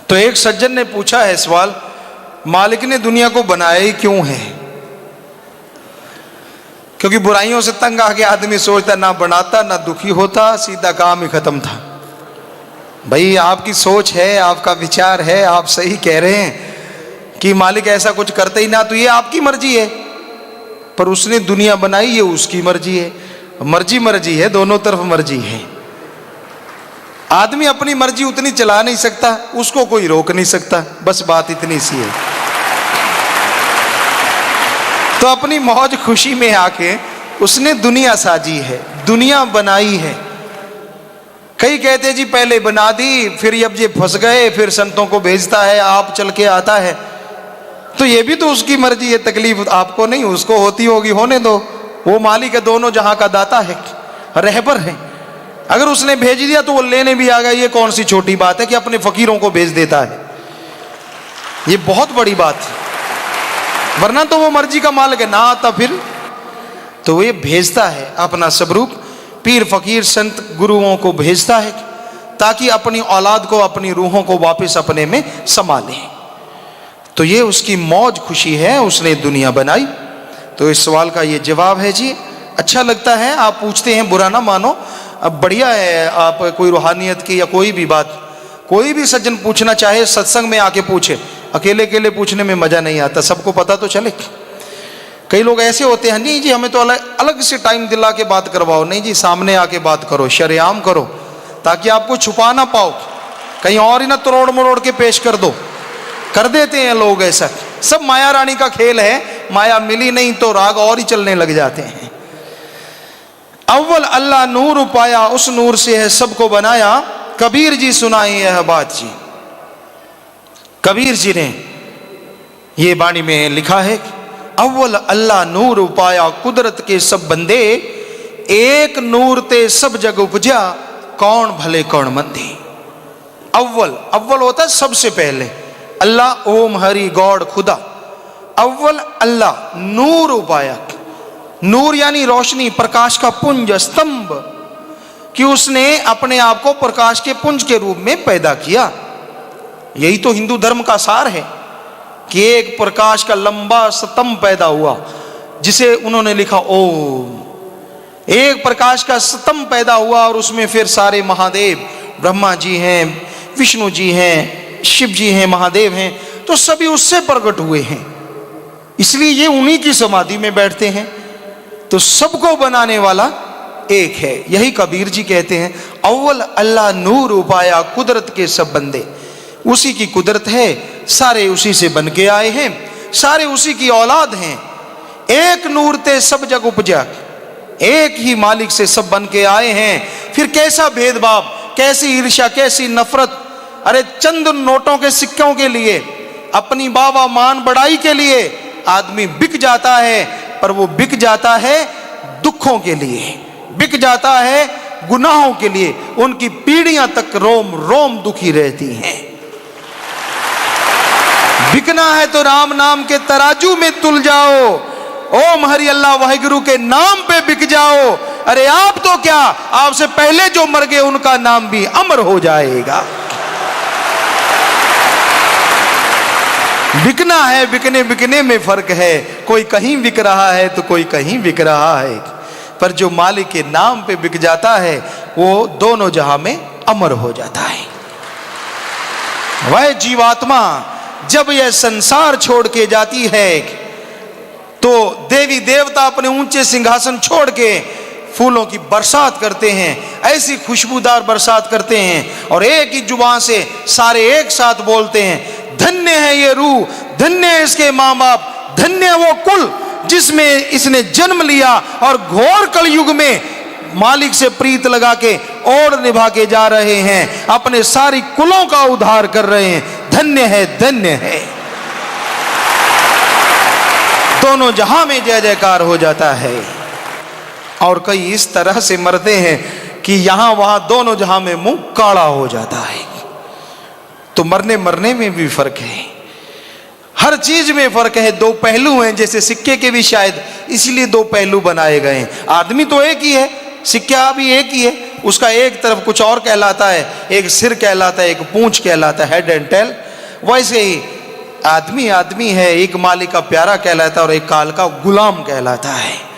तो एक सज्जन ने पूछा है सवाल, मालिक ने दुनिया को बनाया ही क्यों है? क्योंकि बुराइयों से तंग आके आदमी सोचता ना बनाता ना दुखी होता, सीधा काम ही खत्म था। भाई आपकी सोच है, आपका विचार है, आप सही कह रहे हैं कि मालिक ऐसा कुछ करते ही ना, तो ये आपकी मर्जी है। पर उसने दुनिया बनाई, ये उसकी मर्जी है। मर्जी मर्जी है, दोनों तरफ मर्जी है। आदमी अपनी मर्जी उतनी चला नहीं सकता, उसको कोई रोक नहीं सकता, बस बात इतनी सी है। तो अपनी मौज खुशी में आके उसने दुनिया साजी है, दुनिया बनाई है। कई कहते जी पहले बना दी, फिर अब ये फंस गए, फिर संतों को भेजता है, आप चल के आता है। तो ये भी तो उसकी मर्जी है, तकलीफ आपको नहीं, उसको होती होगी, होने दो। वो मालिक है, दोनों जहां का दाता है, रहबर है। अगर उसने भेज दिया तो वो लेने भी आ गया, ये कौन सी छोटी बात है कि अपने फकीरों को भेज देता है। ये बहुत बड़ी बात है, वरना तो वो मर्जी का मालिक है, ना आता फिर। तो वो ये भेजता है अपना स्वरूप, पीर फकीर संत गुरुओं को भेजता है ताकि अपनी औलाद को, अपनी रूहों को वापस अपने में समा ले। तो ये उसकी मौज खुशी है, उसने दुनिया बनाई। तो इस सवाल का ये जवाब है जी। अच्छा लगता है, आप पूछते हैं, बुरा ना मानो, अब बढ़िया है। आप कोई रूहानियत की या कोई भी बात, कोई भी सज्जन पूछना चाहे सत्संग में आके पूछे, अकेले अकेले पूछने में मजा नहीं आता, सबको पता तो चले। कई लोग ऐसे होते हैं, नहीं जी हमें तो अलग से टाइम दिला के बात करवाओ। नहीं जी, सामने आके बात करो, शरेआम करो, ताकि आपको छुपा ना पाओ, कहीं और ही ना तोड़ मरोड़ के पेश कर दो। कर देते हैं लोग ऐसा, सब माया रानी का खेल है। माया मिली नहीं तो राग और ही चलने लग जाते हैं। अव्वल अल्लाह नूर पाया, उस नूर से है सबको बनाया। कबीर जी सुनाई यह बात जी। कबीर जी ने ये वाणी में लिखा है, अव्वल अल्लाह नूर पाया, कुदरत के सब बंदे, एक नूर ते सब जग उपजा, कौन भले कौन मंदे। अव्वल, अव्वल होता है सबसे पहले, अल्लाह ओम हरि गॉड खुदा। अव्वल अल्लाह नूर उपाया, नूर यानी रोशनी, प्रकाश का पुंज, स्तंभ, कि उसने अपने आप को प्रकाश के पुंज के रूप में पैदा किया। यही तो हिंदू धर्म का सार है कि एक प्रकाश का लंबा स्तंभ पैदा हुआ, जिसे उन्होंने लिखा ओम। एक प्रकाश का स्तंभ पैदा हुआ और उसमें फिर सारे महादेव, ब्रह्मा जी हैं, विष्णु जी हैं, शिव जी हैं, महादेव हैं, तो सभी उससे प्रकट हुए हैं। इसलिए ये उन्हीं की समाधि में बैठते हैं। तो सबको बनाने वाला एक है। यही कबीर जी कहते हैं, अव्वल अल्लाह नूर उपाया, कुदरत के सब बंदे। उसी की कुदरत है, सारे उसी से बन के आए हैं, सारे उसी की औलाद हैं। एक नूर ते सब जग उपजा, एक ही मालिक से सब बन के आए हैं। फिर कैसा भेदभाव, कैसी ईर्ष्या, कैसी नफरत। अरे चंद नोटों के सिक्कों के लिए, अपनी बाबा मान बढ़ाई के लिए आदमी बिक जाता है, पर वो बिक जाता है दुखों के लिए, बिक जाता है गुनाहों के लिए। उनकी पीढ़ियां तक रोम रोम दुखी रहती हैं। बिकना है तो राम नाम के तराजू में तुल जाओ, ओम हरि अल्लाह वाहिगुरु के नाम पे बिक जाओ। अरे आप तो क्या, आपसे पहले जो मर गए उनका नाम भी अमर हो जाएगा। बिकना है, बिकने बिकने में फर्क है। कोई कहीं बिक रहा है तो कोई कहीं बिक रहा है, पर जो मालिक के नाम पे बिक जाता है वो दोनों जहां में अमर हो जाता है। वह जीवात्मा जब यह संसार छोड़ के जाती है तो देवी देवता अपने ऊंचे सिंहासन छोड़ के फूलों की बरसात करते हैं, ऐसी खुशबूदार बरसात करते हैं, और एक ही जुबान से सारे एक साथ बोलते हैं, धन्य है ये रूह, धन्य है इसके माँ बाप, धन्य है वो कुल जिसमें इसने जन्म लिया और घोर कलयुग में मालिक से प्रीत लगा के और निभा के जा रहे हैं, अपने सारी कुलों का उद्धार कर रहे हैं। धन्य है, धन्य है। दोनों जहां में जय जयकार हो जाता है। और कई इस तरह से मरते हैं कि यहां वहां दोनों जहां में मुंह काला हो जाता है। तो मरने मरने में भी फर्क है, हर चीज में फर्क है। दो पहलू हैं, जैसे सिक्के के भी शायद इसलिए दो पहलू बनाए गए हैं। आदमी तो एक ही है, सिक्का भी एक ही है, उसका एक तरफ कुछ और कहलाता है, एक सिर कहलाता है, एक पूंछ कहलाता है, हेड एंड टेल। वैसे ही आदमी आदमी है, एक मालिक का प्यारा कहलाता है और एक काल का गुलाम कहलाता है।